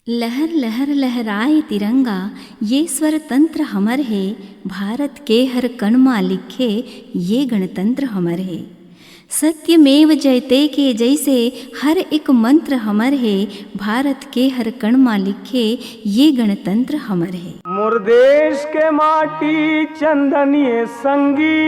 लहर लहर लहराए तिरंगा, ये स्वर तंत्र हमर है। भारत के हर कण मा लिखे, ये गणतंत्र हमर है। सत्यमेव जयते के जैसे हर एक मंत्र हमर है। भारत के हर कण मा लिखे, ये गणतंत्र हमर है। मोर देश के माटी चंदनिए संगी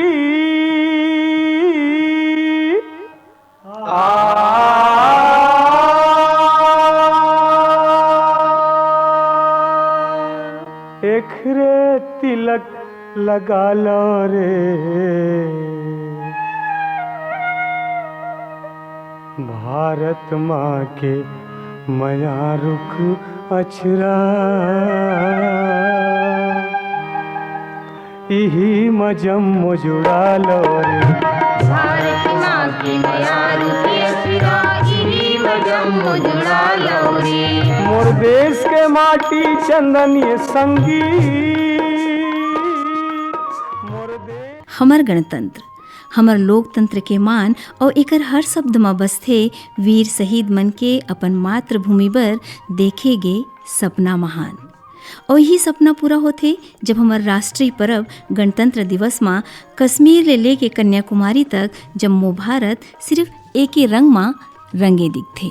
एकरे तिलक लगा लो रे। भारत माँ के मया रुख अछरा, इही मजम मुजुड़ा लो रे। भारत माँ की मया रुख अछरा, इही मजम मुजुड़ा लो रे। मोर देश के माटी चंदनिए संगी, हमर गणतंत्र, हमर लोकतंत्र के मान और एकर हर शब्द में बसथे वीर शहीद मन के अपन मातृभूमि पर देखे गे सपना महान। और यही सपना पूरा होथे जब हमर राष्ट्रीय पर्व गणतंत्र दिवस में कश्मीर ले लेके कन्याकुमारी तक जम्मू भारत सिर्फ एक ही रंग में रंगे दिखथे।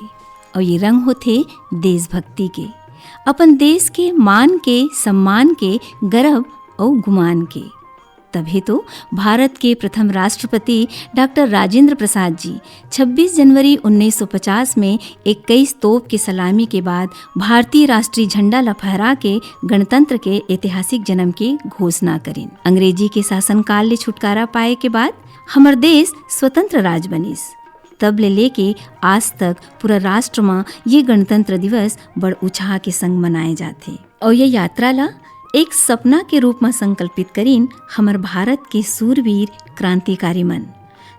और ये रंग होथे देशभक्ति के, अपन देश के मान के, सम्मान के, गर्व और गुमान के। तभी तो भारत के प्रथम राष्ट्रपति डॉक्टर राजेंद्र प्रसाद जी 26 जनवरी 1950 में 21 तोप की सलामी के बाद भारतीय राष्ट्रीय झंडा लहरा के गणतंत्र के ऐतिहासिक जन्म की घोषणा करें। अंग्रेजी के शासनकाल ले छुटकारा पाए के बाद हमर देश स्वतंत्र राज्य बनिस। तब ले लेके आज तक पूरा राष्ट्र में ये गणतंत्र दिवस बड़ उत्साह के संग मनाए जाते। और ये यात्रा ला एक सपना के रूप में संकल्पित करीन हमर भारत के सूरवीर क्रांतिकारी मन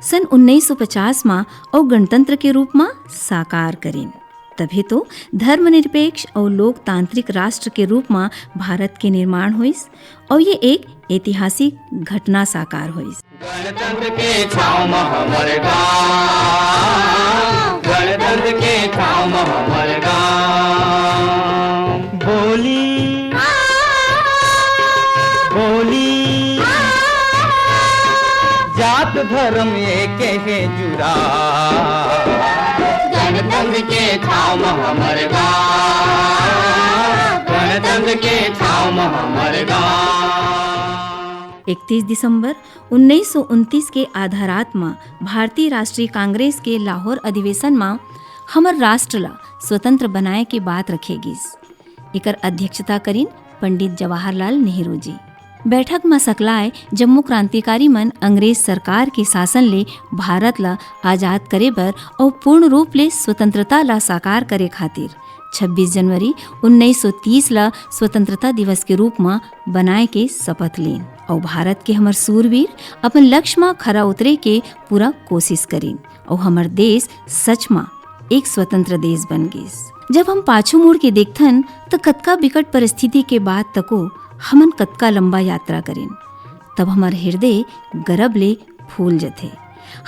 सन 1950 में और गणतंत्र के रूप में साकार करीन। तभी तो धर्मनिरपेक्ष और लोकतांत्रिक राष्ट्र के रूप में भारत के निर्माण हुइस और ये एक ऐतिहासिक घटना साकार हुइस। गणतंत्र के छाव में हमर गाँव, गणतंत्र के छाव में हमर गाँव। बोली बोली जात धर्म एक है जुड़ा, गणतंत्र के छाव में हमर गाँव, गणतंत्र के छाव में हमर गाँव। 31 दिसंबर 1929 के आधा रात में भारतीय राष्ट्रीय कांग्रेस के लाहौर अधिवेशन में हमर राष्ट्र ला स्वतंत्र बनाए के बात रखेगिस। एकर अध्यक्षता करीन पंडित जवाहरलाल नेहरू जी। बैठक में सकलाए जम्मू क्रांतिकारी मन अंग्रेज सरकार के शासन ले भारत ला आजाद करे बर और पूर्ण रूप ले स्वतंत्रता ला साकार करे खातिर 26 जनवरी 1930 ला स्वतंत्रता दिवस के रूप में बनाए के शपथ लेन। और भारत के हमर सूरवीर अपन लक्ष्य में खरा उतरे के पूरा कोशिश करीन और हमर देश सच में एक स्वतंत्र देश बन गिस। जब हम पाछू मुड़ के देखथन तो कतका विकट परिस्थिति के बाद तको हमन कतका लंबा यात्रा करें, तब हमार हृदय गर्व ले फूल जथे।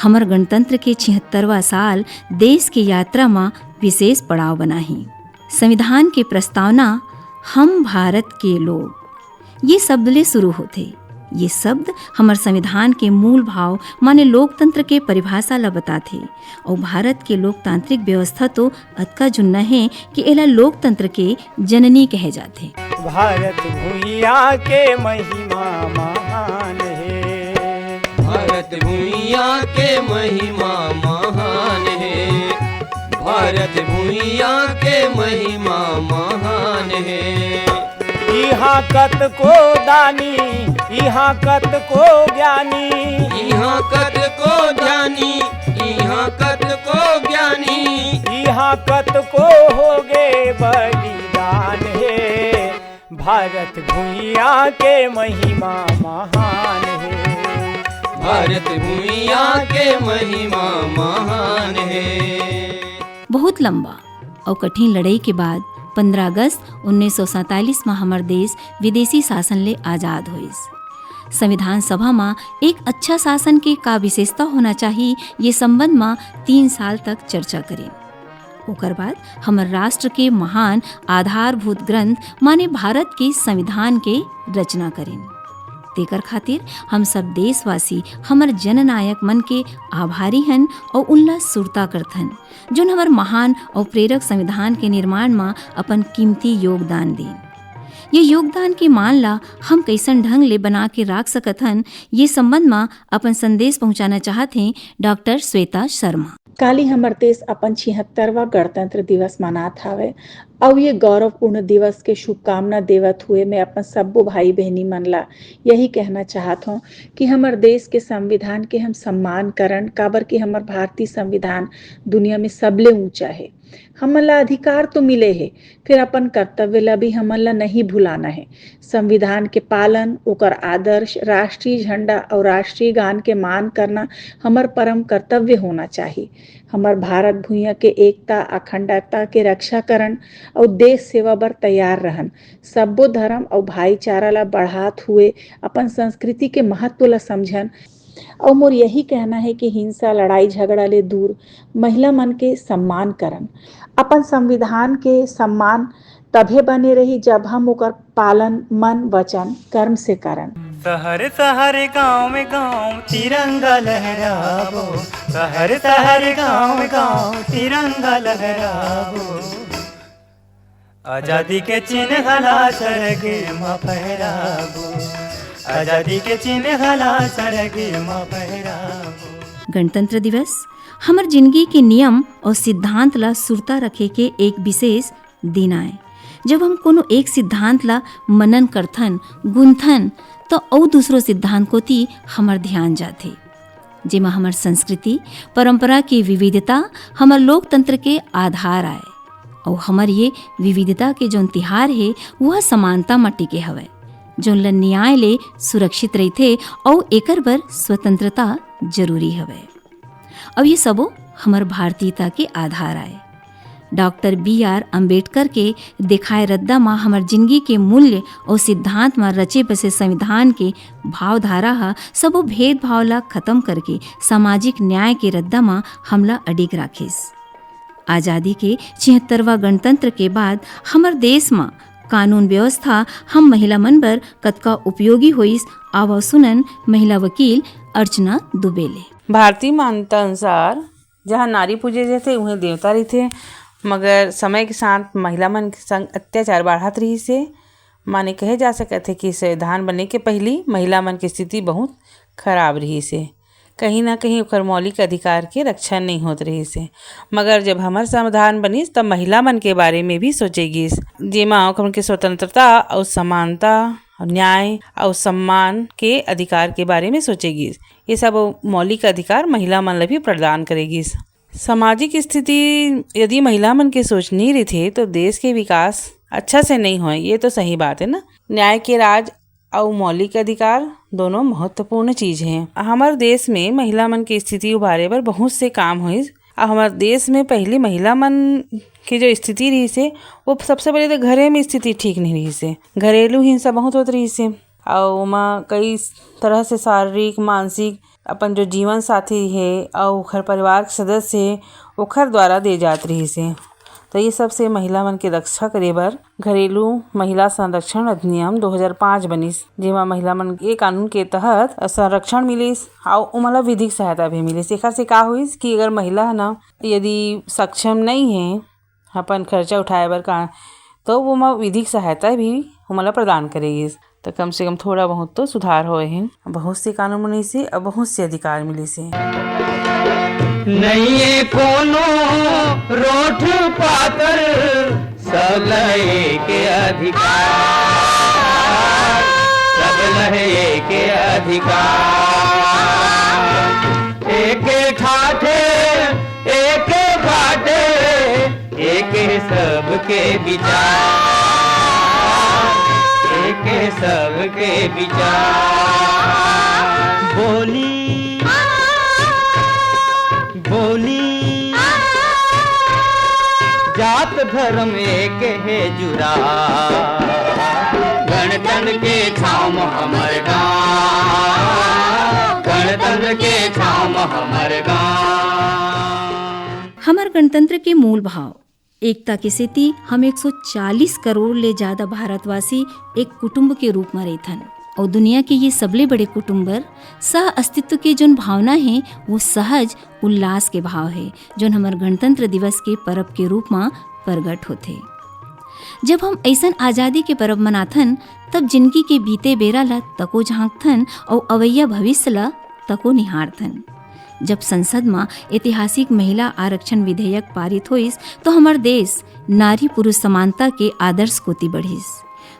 हमर गणतंत्र के 76वां साल देश के यात्रा में विशेष पड़ाव बनाही। संविधान के प्रस्तावना हम भारत के लोग, ये शब्द ले शुरू होते। ये शब्द हमार संविधान के मूल भाव माने लोकतंत्र के परिभाषा ला बताथे। और भारत के लोकतांत्रिक व्यवस्था तो अतका जुन्ना है कि एला लोकतंत्र के जननी कहे जाते। भारत भूइया के महिमा महान है, भारत भूइया के महिमा महान है, भारत भूइया के महिमा महान है। यहाँ कत को दानी, यहाँ कत को ज्ञानी, यहाँ कत को ज्ञानी, यहाँ कत को ज्ञानी, यहाँ कत को होगे बलिदान है। भारत भूइया के महिमा महान है, भारत भूइया के महिमा महान है। बहुत लंबा और कठिन लड़ाई के बाद 15 अगस्त 1947 में हमार देश विदेशी शासन ले आजाद हुइस। संविधान सभा में एक अच्छा शासन के का विशेषता होना चाहिए, ये संबंध में 3 साल तक चर्चा करें। ओकर बाद हमर राष्ट्र के महान आधारभूत ग्रंथ माने भारत के संविधान के रचना करें। तेकर खातिर हम सब देशवासी हमर जननायक मन के आभारी हन और उनला सुरता करथन जोन हमर महान और प्रेरक संविधान के निर्माण में अपन कीमती योगदान दें। ये योगदान के मान ला हम कैसन ढंग ले बना के रख सकत हन, ये संबंध में अपन संदेश पहुंचाना चाहते हैं डॉक्टर श्वेता शर्मा। काली हमर देश अपन 76वां गणतंत्र दिवस मनात हावे और ये गौरवपूर्ण दिवस के शुभकामना देवत हुए मैं अपन सब्बो भाई बहनी मन ला यही कहना चाहत हूँ कि हमर देश के संविधान के हम सम्मान करन, काबर कि हमर भारतीय संविधान दुनिया में सबले ऊंचा है। हमन ला अधिकार तो मिले है, फिर अपन कर्तव्य ला भी हमन ला नहीं भुलाना है। संविधान के पालन, ओकर आदर्श, राष्ट्रीय झंडा और राष्ट्रीय गान के मान करना हमर परम कर्तव्य होना चाहिए। हमर भारत भूइया के एकता अखंडता के रक्षा करन और देश सेवा बर तैयार रहन। सब्बो धर्म और भाईचारा ला बढ़ात हुए अपन संस्कृति के महत्व ला समझन। और मोर यही कहना है कि हिंसा लड़ाई झगड़ा ले दूर महिला मन के सम्मान करन। अपन संविधान के सम्मान तभे बने रही जब हम ओकर पालन मन वचन कर्म से करन। शहर शहर गांव में गांव तिरंगा लहराबो, शहर शहर गांव में गांव तिरंगा लहराबो, आजादी के चिन्ह हला सरगे मां फहराबो, आजादी के चिन्ह हला सरगे मां फहराबो। गणतंत्र दिवस हमर जिंदगी के नियम और सिद्धांत ला सुरता रखे के एक विशेष दिन आए। जब हम कोनो एक सिद्धांत ला मनन करथन गुंथन तो और दूसरो सिद्धांत को ती हमर ध्यान जाथे, जेमा हमर संस्कृति परंपरा की विविधता हमर लोकतंत्र के आधार आए और हमर ये विविधता के जोन तिहार है वह समानता में टिके हवे, जोन ला न्याय ले सुरक्षित रहते और एकर बर स्वतंत्रता जरूरी हवे। अब ये सबो हमर भारतीयता के आधार आए। डॉक्टर BR अम्बेडकर के दिखाए रद्दा में हमर जिंदगी के मूल्य और सिद्धांत में रचे बसे संविधान के भावधारा हा सबो भेदभाव ला खत्म करके सामाजिक न्याय के रद्दा में हमला अडिग राखिस। आज़ादी के 76वां गणतंत्र के बाद हमर देश में कानून व्यवस्था हम महिला मन बर कतका उपयोगी होइस। आवा सुनन महिला वकील अर्चना दुबेले। भारतीय मान्यता अनुसार जहाँ नारी पूजे जैसे उन्हें देवता रही थे, मगर समय के साथ महिला मन के संग अत्याचार बढ़त रही से माने कहे जा सकते थे कि संविधान बनने के पहली महिला मन की स्थिति बहुत खराब रही से, कहीं ना कहीं ओकर मौलिक अधिकार के रक्षा नहीं होत रही से। मगर जब हमार संविधान बनी तब महिला मन के बारे में भी सोचेगी, जेमा ओकर के स्वतंत्रता और समानता न्याय और सम्मान के अधिकार के बारे में सोचेगी। ये सब मौलिक अधिकार महिला मन ला भी प्रदान करेगी। सामाजिक स्थिति यदि महिला मन के सोच नहीं रही थे तो देश के विकास अच्छा से नहीं हो, ये तो सही बात है ना। न्याय के राज और मौलिक अधिकार दोनों महत्वपूर्ण चीज हैं। हमारे देश में महिला मन की स्थिति उभारे पर बहुत से काम हुए। हमारे देश में पहली महिला मन की जो स्थिति रही से वो सबसे पहले तो घरे में स्थिति ठीक नहीं रही से, घरेलू हिंसा बहुत होती रही से और वहाँ कई तरह से शारीरिक मानसिक अपन जो जीवन साथी है और ओखर परिवार के सदस्य है ओखर द्वारा दे जात रही से। तो ये सब से महिला मन के रक्षा करे बर घरेलू महिला संरक्षण अधिनियम 2005 बनिस, जेमा महिला मन के कानून के तहत संरक्षण मिलिस और उमला विधिक सहायता भी मिलिस। एकर से का हुइस कि अगर महिला ना यदि सक्षम नहीं है अपन खर्चा उठाए बर का तो वो विधिक सहायता भी उमला प्रदान करेगी। तो कम से कम थोड़ा बहुत तो सुधार होए हैं। बहुत से कानून बने से और बहुत से अधिकार मिले से। नहीं कोनो रोठ पाकर सब लहे के अधिकार, सब लहे के अधिकार। एक ठाठे एक बाटे एक सबके विचार, एक सबके विचार। बोली बोली जात धर्म एक है जुड़ा, गणतंत्र के छाँव हमर गाँव, गणतंत्र के छाँव हमर गाँव। हमर गणतंत्र के मूल भाव एकता के सेती हम 140 करोड़ ले ज्यादा भारतवासी एक कुटुंब के रूप में रहथन और दुनिया के ये सबले बड़े कुटुंबर सह अस्तित्व के जोन भावना है वो सहज उल्लास के भाव है जोन हमार गणतंत्र दिवस के पर्व के रूप में प्रगट होते। जब हम ऐसन आज़ादी के पर्व मनाथन तब जिंदगी के बीते बेरा ला तको झांकथन और अवैया भविष्य ला तको निहारथन। जब संसद में ऐतिहासिक महिला आरक्षण विधेयक पारित होइस तो हमार देश नारी पुरुष समानता के आदर्श कोती बढ़िस।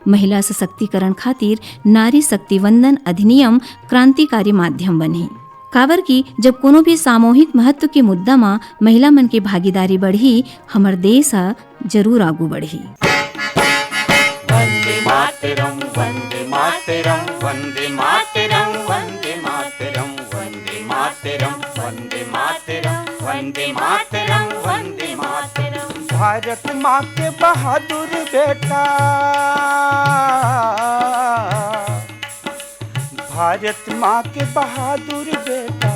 महिला सशक्तिकरण खातिर नारी शक्ति वंदन अधिनियम क्रांतिकारी माध्यम बने। काबर की जब कोनो भी सामूहिक महत्व के मुद्दा में महिला मन के भागीदारी बढ़ी हमार देश जरूर आगू बढ़ी। वंदे मातरम वंदे मातरम वंदे मातरम वंदे मातरम वंदे मातरम वंदे मातरम वंदे मातरम वंदे मातरम। भारत माँ के बहादुर बेटा, भारत माँ के बहादुर बेटा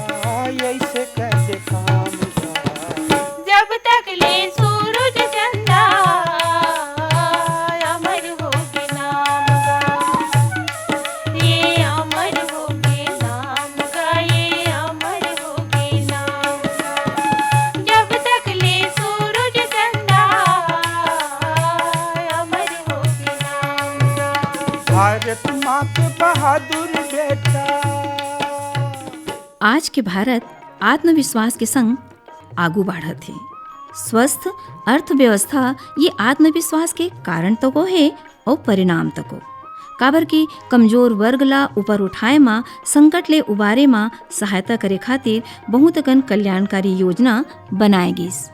ऐसे कैसे काम जब तक ले सूरज चंदा अमर होके नाम गा, ये अमर होके नाम गा, ये अमर होके नाम गा। जब तक ले सूरज चंदा अमर होके नाम गा। भारत माँ के बहादुर बेटा। आज के भारत आत्मविश्वास के संग आगू बढ़त है। स्वस्थ अर्थव्यवस्था ये आत्मविश्वास के कारण तो को है और परिणाम तक को। काबर की कमजोर वर्ग ला ऊपर उठाए मा संकट ले उबारे मा सहायता करे खातिर बहुत कन कल्याणकारी योजना बनाए गिस।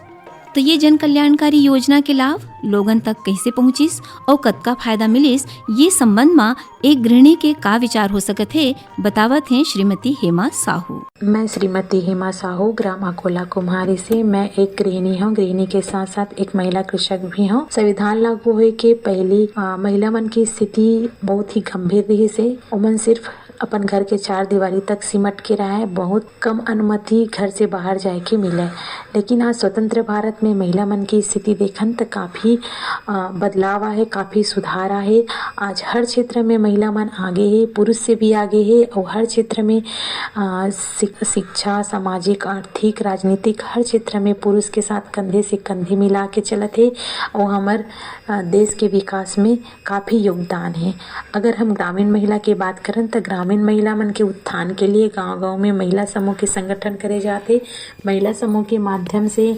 तो ये जन कल्याणकारी योजना के लाभ लोगन तक कैसे पहुँचिस और कतका फायदा मिलिस ये संबंध में एक गृहिणी के का विचार हो सकत है बतावत हैं श्रीमती हेमा साहू। मैं श्रीमती हेमा साहू ग्राम अकोला कुम्हारी से मैं एक गृहिणी हूँ। गृहिणी के साथ साथ एक महिला कृषक भी हूँ। संविधान लागू होए के पहले महिला मन की स्थिति बहुत ही गंभीर रही से। उमन सिर्फ अपन घर के चार दीवारी तक सिमट के रहा है। बहुत कम अनुमति घर से बाहर जाए के मिले। लेकिन आज स्वतंत्र भारत में महिला मन की स्थिति देखन तो काफ़ी बदलाव है, काफ़ी सुधार है। आज हर क्षेत्र में महिला मन आगे है, पुरुष से भी आगे है और हर क्षेत्र में शिक्षा, सामाजिक, आर्थिक, राजनीतिक हर क्षेत्र में पुरुष के साथ कंधे से कंधे मिला के चलत है और हमार देश के विकास में काफ़ी योगदान है। अगर हम ग्रामीण महिला की बात करें तो ग्रामीण महिला मन के उत्थान के लिए गांव-गांव में महिला समूह के संगठन करे जाते। महिला समूह के माध्यम से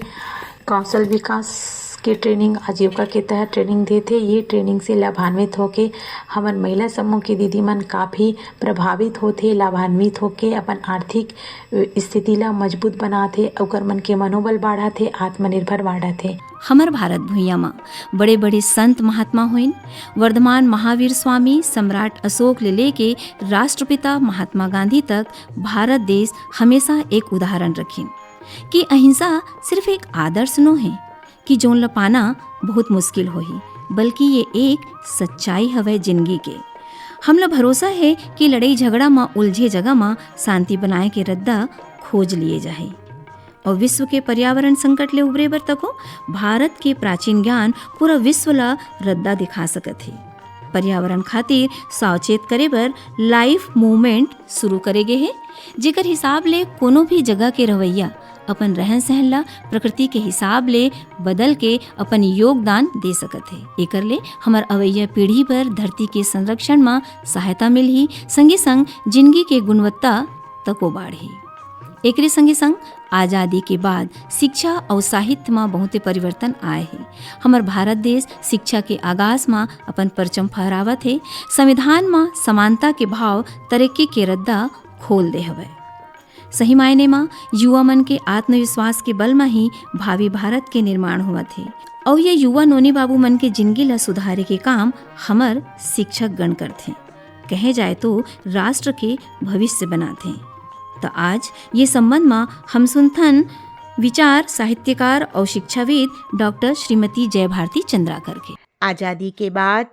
कौशल विकास की ट्रेनिंग आजीविका के तहत ट्रेनिंग देते। ये ट्रेनिंग से लाभान्वित होके हमार महिला समूह की दीदी मन काफ़ी प्रभावित होते, लाभान्वित होके अपन आर्थिक स्थिति ला मजबूत बनाते, ओकर मन के मनोबल बढ़ाते, आत्मनिर्भर बढ़ाते। हमार भारत भूइया में बड़े बड़े संत महात्मा हुइन। वर्धमान महावीर स्वामी सम्राट अशोक ले लेके राष्ट्रपिता महात्मा गांधी तक भारत देश हमेशा एक उदाहरण रखिन कि अहिंसा सिर्फ एक आदर्श नो है कि जोन ल पाना बहुत मुश्किल होही, बल्कि ये एक सच्चाई हवे जिंदगी के। हमला भरोसा है कि लड़ाई झगड़ा में उलझे जगह में शांति बनाए के रद्दा खोज लिए जाए और विश्व के पर्यावरण संकट ले उबरे बर तको भारत के प्राचीन ज्ञान पूरा विश्व ला रद्दा दिखा सकत है। पर्यावरण खातिर सावचेत करे बर लाइफ मूवमेंट शुरू करे गे है, जेकर हिसाब ले कोनो भी जगह के रवैया अपन रहन सहन ला प्रकृति के हिसाब ले बदल के अपन योगदान दे सकत है। एकर ले हमार अवैया पीढ़ी पर धरती के संरक्षण में सहायता मिलही, संगे संग जिंदगी के गुणवत्ता तको बढ़ी। एकरे संगे संग आज़ादी के बाद शिक्षा और साहित्य में बहुते परिवर्तन आए हैं। हमार भारत देश शिक्षा के आगाज में अपन परचम फहरावत है। संविधान में समानता के भाव तरक्की के रद्दा खोल दे हवे। सही मायने में युवा मन के आत्मविश्वास के बल में ही भावी भारत के निर्माण हुआ थे और ये युवा नोनी बाबू मन के जिंदगी ला सुधारे के काम हमार शिक्षक गण करते। कहे जाए तो राष्ट्र के भविष्य बनाते। तो आज ये संबंध में हम सुनथन विचार साहित्यकार और शिक्षाविद डॉक्टर श्रीमती जय भारती चंद्राकर के। आजादी के बाद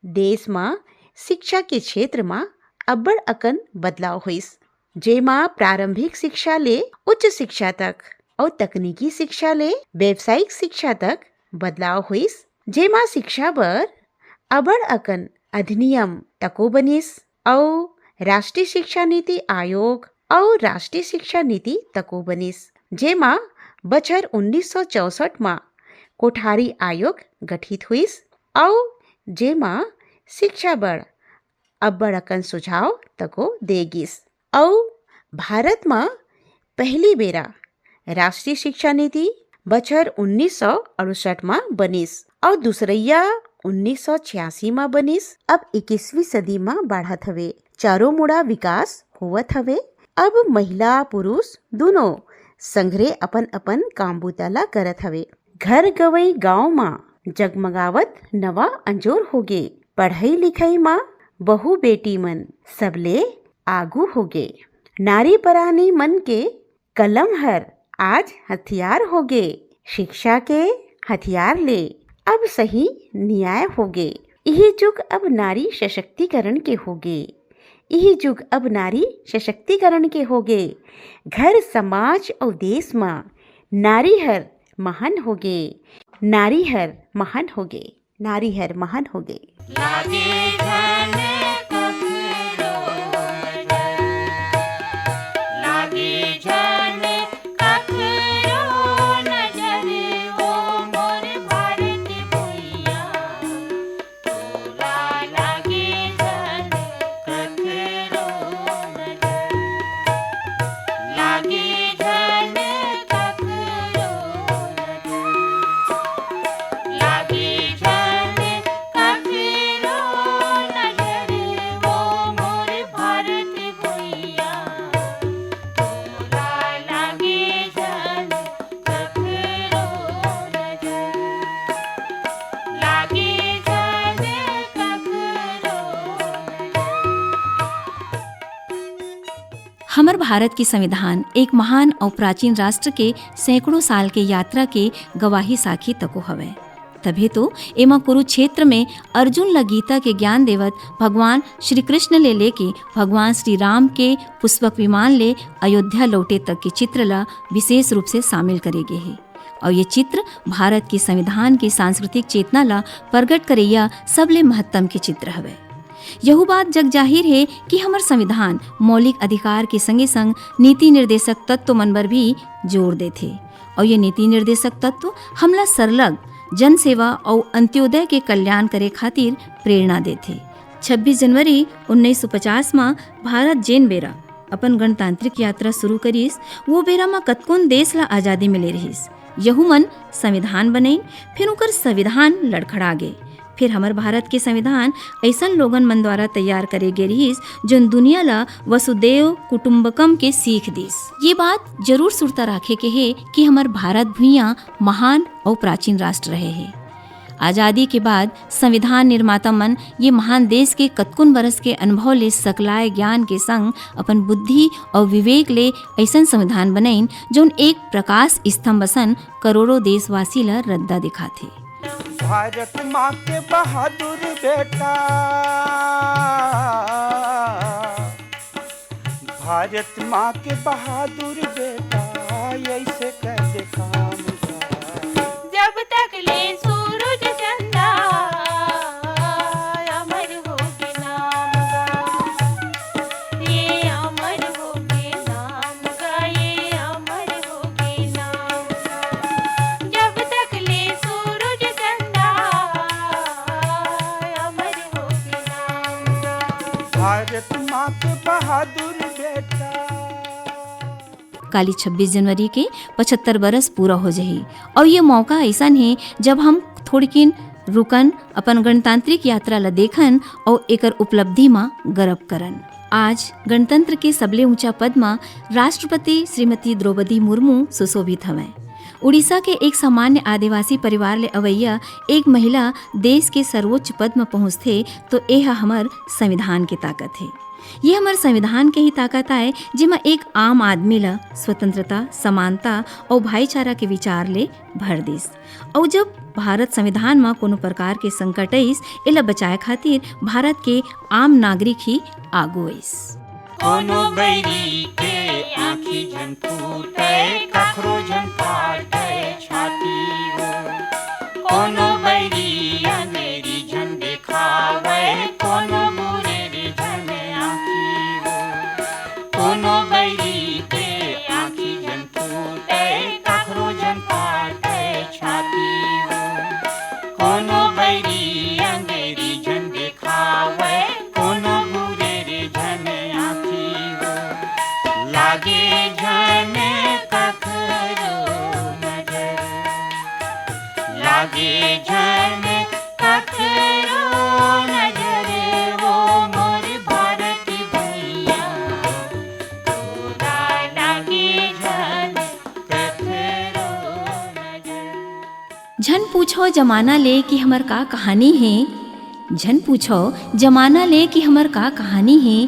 देश में शिक्षा के क्षेत्र में अब्बड़ अकन बदलाव हुइस, जेमा प्रारंभिक शिक्षा ले उच्च शिक्षा तक और तकनीकी शिक्षा ले व्यावसायिक शिक्षा तक बदलाव हुइस, जेमा शिक्षा बर अबड़ अकन अधिनियम तको बनिस और राष्ट्रीय शिक्षा नीति आयोग और राष्ट्रीय शिक्षा नीति तको बनिस, जेमा बछर 1964 में कोठारी आयोग गठित हुइस और जेमा शिक्षा बर अब्बड़ अकन सुझाव तको देगिस और भारत में पहली बेरा राष्ट्रीय शिक्षा नीति बछर 1968 में बनिस और दूसरैया 1986 में बनिस। अब 21वीं सदी में बढ़त हवे, चारों मुड़ा विकास होवत हवे। अब महिला पुरुष दोनों संघरे अपन अपन काम बुताला करत हवे। घर गवई गांव में जगमगावत नवा अंजोर होगे, पढ़ाई लिखाई में बहु बेटी मन सबले आगू होगे। नारी परानी मन के कलम हर आज हथियार होगे, शिक्षा के हथियार ले अब सही न्याय होगे। यही जुग अब नारी सशक्तिकरण के होगे, यही जुग अब नारी सशक्तिकरण के होगे। घर समाज और देश में नारी हर महान होगे, नारी हर महान होगे, नारी हर महान होगे। लागे धन कखरो नजर, लागे धन कखरो नजर, ओ मोर भारत भुइया तोरा लागे धन कखरो नजर, लागे धन कखरो नजर, लागे धन कखरो नजर, ओ मोर भारत भुइया तोरा लागे धन कखरो नजर, लागे धन कखरो हमर भारत के संविधान एक महान और प्राचीन राष्ट्र के सैकड़ों साल के यात्रा के गवाही साखी तको हवे। तभी तो एमा कुरुक्षेत्र में अर्जुन ला गीता के ज्ञान देवत भगवान श्री कृष्ण ले लेके भगवान श्री राम के पुष्पक विमान ले अयोध्या लौटे तक के चित्र ला विशेष रूप से शामिल करे गे है। और ये चित्र भारत के संविधान के सांस्कृतिक चेतना ला प्रकट करैया सबले महत्तम के चित्र हवे। यहू बात जग जाहिर है कि हमर संविधान मौलिक अधिकार के संगे संग नीति निर्देशक तत्व मन पर भी जोर देथे और ये नीति निर्देशक तत्व हमला सरलग जन सेवा और अंत्योदय के कल्याण करे खातिर प्रेरणा देथे। 26 जनवरी 1950 में भारत जेन बेरा अपन गणतांत्रिक यात्रा शुरू करिस, वो बेरा में कतकोन देश ला आजादी मिले रहिस। यहू मन संविधान बनई, फिर उकर संविधान लड़खड़ा गे। फिर हमर भारत के संविधान ऐसन लोगन मन द्वारा तैयार करे गे रहिस जोन दुनिया ला वसुदेव कुटुम्बकम के सीख दिस। ये बात जरूर सुरता राखे के है कि हमर भारत भुइयां महान और प्राचीन राष्ट्र रहे है। आजादी के बाद संविधान निर्माता मन ये महान देश के कतकुन बरस के अनुभव ले सकलाय ज्ञान के संग अपन बुद्धि और विवेक ले ऐसन संविधान बनइन जोन एक प्रकाश स्तंभ सन करोड़ों देशवासी ला रद्दा दिखाथे। भारत माँ के बहादुर बेटा, भारत माँ के बहादुर बेटा, ऐसे कैसे काम का। जब तक ले सूरज चंदा अमर होके नाम गा, ये अमर होके नाम गा, ये अमर होके नाम गा। जब तक ले सूरज चंदा अमर होके नाम गा। भारत माँ के बहादुर बेटा। काली 26 जनवरी के 75 बरस पूरा हो जाही और ये मौका ऐसा है जब हम थोड़किन रुकन अपन गणतांत्रिक यात्रा ला देखन और एकर उपलब्धि में गर्व करन। आज गणतंत्र के सबले ऊंचा पद में राष्ट्रपति श्रीमती द्रौपदी मुर्मू सुशोभित हवे। उड़ीसा के एक सामान्य आदिवासी परिवार ले अवैया एक महिला देश के सर्वोच्च पद में पहुँचथे तो यह हमर संविधान की ताकत है। ये हमारे संविधान के ही ताकत आए जिमा एक आम आदमी ला स्वतंत्रता, समानता और भाईचारा के विचार ले भर दिस। और जब भारत संविधान में कोनो प्रकार के संकट आइस, एला बचाए खातिर भारत के आम नागरिक ही आगू आइस। कोनो बैरी के आँखी जन फूटे, कखरो जन लागे झन ककरो नजर वो मोर भारत भैया तोरा लागे झन ककरो नजर। झन पूछो जमाना ले कि हमर का कहानी है, झन पूछो जमाना ले कि हमर का कहानी है।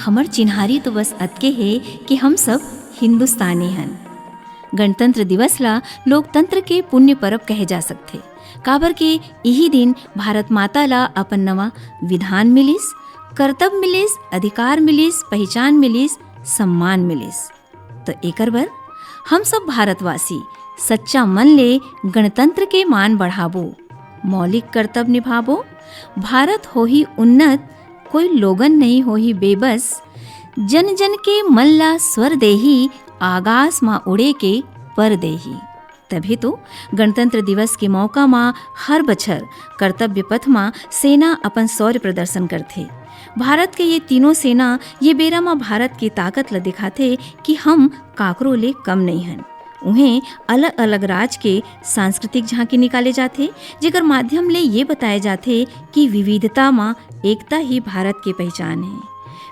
हमर चिन्हारी तो बस अतके है कि हम सब हिंदुस्तानी हन। गणतंत्र दिवस ला लोकतंत्र के पुण्य पर्व कहे जा सकते, काबर के यही दिन भारत माता ला अपन नवा विधान मिलिस, कर्तव्य मिलिस, अधिकार मिलिस, पहचान मिलिस, सम्मान मिलिस। तो एकर बर हम सब भारतवासी सच्चा मन ले गणतंत्र के मान बढ़ाबो, मौलिक कर्तव्य निभाबो। भारत हो ही उन्नत, कोई लोगन नहीं हो ही बेबस। जन जन के मन ला स्वर देही, आकाश माँ उड़े के पर देही। तभी तो गणतंत्र दिवस के मौका माँ हर बछर कर्तव्य पथ माँ सेना अपन शौर्य प्रदर्शन करथे। भारत के ये तीनों सेना ये बेरा माँ भारत की ताकत ला दिखाथे कि हम काकरो ले कम नहीं हन। उन्हें अलग अलग राज्य के सांस्कृतिक झांकी निकाले जाते, जेकर माध्यम ले ये बताए जाते कि विविधता माँ एकता ही भारत की पहचान है।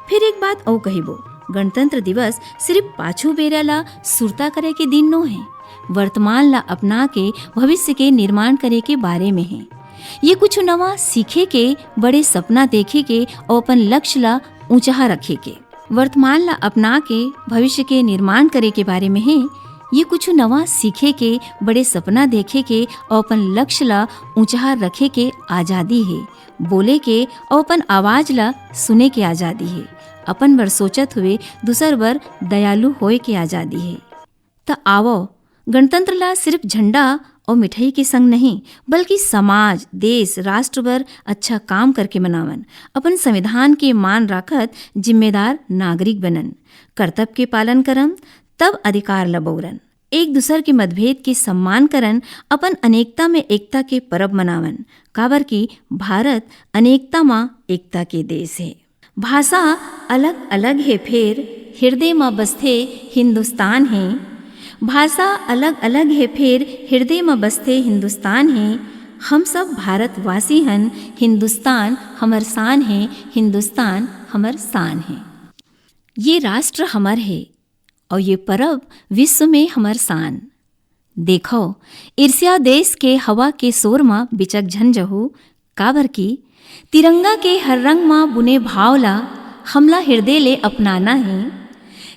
फिर एक बात और कहिबो, गणतंत्र दिवस सिर्फ पाछू बेरा ला सुरता करे के दिन नो है, वर्तमान ला अपना के भविष्य के निर्माण करे के बारे में है। ये कुछ नवा सीखे के, बड़े सपना देखे के और अपन लक्ष्य ला ऊंचा रखे के। वर्तमान ला अपना के भविष्य के निर्माण करे के बारे में है। ये कुछ नवा सीखे के, बड़े सपना देखे के और अपन लक्ष्य ला ऊंचा रखे के आज़ादी है। बोले के और अपन आवाज ला सुने के आज़ादी है। अपन बर सोचत हुए दूसर बर दयालु होए के आज़ादी है। तो आवो गणतंत्र ला सिर्फ झंडा और मिठाई के संग नहीं, बल्कि समाज, देश, राष्ट्र बर अच्छा काम करके मनावन। अपन संविधान के मान राखत जिम्मेदार नागरिक बनन, कर्तव्य के पालन करन, तब अधिकार लबोरन, एक दूसर के मतभेद के सम्मान करन, अपन अनेकता में एकता के परब मनावन। काबर की भारत अनेकता माँ एकता के देश है। भाषा अलग अलग है फिर हृदय माँ बसथे हिंदुस्तान है। भाषा अलग अलग है फिर हृदय में बसते हिंदुस्तान है। हम सब भारतवासी हन, हिंदुस्तान हमर शान है, हिंदुस्तान हमर शान है। ये राष्ट्र हमर है और ये परब विश्व में हमर शान। देखो ईर्ष्या देश के हवा के शोर माँ बिचक झंझहू, काबर की तिरंगा के हर रंग माँ बुने भावला हमला हृदय ले अपनाना है।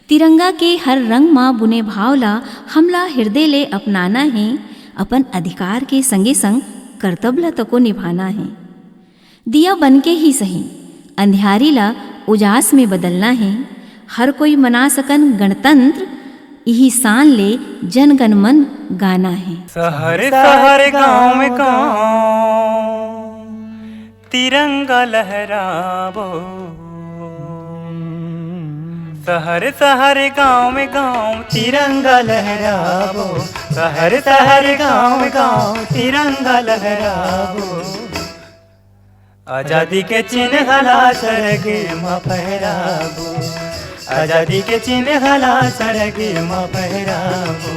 तिरंगा के हर रंग माँ बुने भावला हमला हृदय ले अपनाना है। अपन अधिकार के संगे संग कर्तव्य तको निभाना है। दिया बन के ही सही अंधियारी ला उजास में बदलना है। हर कोई मना सकन गणतंत्र, यही शान ले जन गण मन गाना है। शहर शहर गाँव में गाँव तिरंगा लहराबो। शहर शहर गाँव में गाँव तिरंगा लहराबो। शहर शहर गाँव में गाँव तिरंगा लहराबो। आजादी के चिन्ह हला सरगे माँ फहराबो। आजादी के चिन्ह हला सरगे माँ फहराबो।